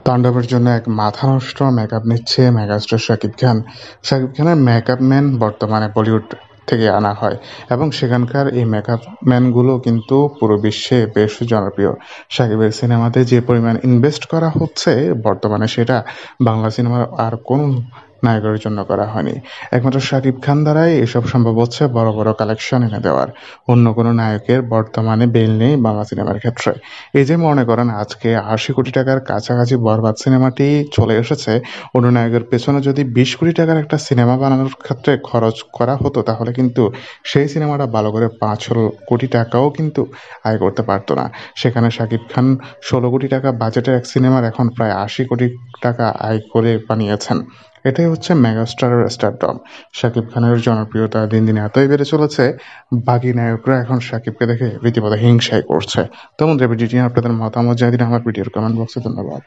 তাণ্ডবের জন্য এক মাথানষ্ট মেকআপ নিচ্ছে মেগাস্টার শাকিব খান। শাকিব খানের মেকআপ ম্যান বর্তমানে বলিউড থেকে আনা হয় এবং সেখানকার এই মেকআপ ম্যানগুলো কিন্তু পুরো বিশ্বে বেশ জনপ্রিয়। শাকিবের সিনেমাতে যে পরিমাণ ইনভেস্ট করা হচ্ছে বর্তমানে সেটা বাংলা সিনেমার আর কোনো নায়কের জন্য করা হয়নি। একমাত্র শাকিব খান দ্বারাই এসব সম্ভব হচ্ছে বড় বড় কালেকশন এনে দেওয়ার। অন্য কোনো নায়কের বর্তমানে বেল নেই বাংলা সিনেমার ক্ষেত্রে। এই যে মনে করেন আজকে ৮০ কোটি টাকার কাছাকাছি বরবাদ সিনেমাটি চলে এসেছে, অন্য নায়কের পেছনে যদি ২০ কোটি টাকার একটা সিনেমা বানানোর ক্ষেত্রে খরচ করা হতো তাহলে কিন্তু সেই সিনেমাটা ভালো করে ৫-৬ কোটি টাকাও কিন্তু আয় করতে পারতো না। সেখানে শাকিব খান ১৬ কোটি টাকা বাজেটের এক সিনেমার এখন প্রায় ৮০ কোটি টাকা আয় করে বানিয়েছেন। এটাই হচ্ছে মেগাস্টারের স্টারডম। শাকিব খানের জনপ্রিয়তা দিন দিন এতই বেড়ে চলেছে, বাকি নায়করা এখন শাকিবকে দেখে রীতিমতো হিংসাই করছে। তো বন্ধুরা, ভিডিওটি নিয়ে আপনাদের মতামত জানিয়ে দিন আমার ভিডিওর কমেন্ট বক্সে। ধন্যবাদ।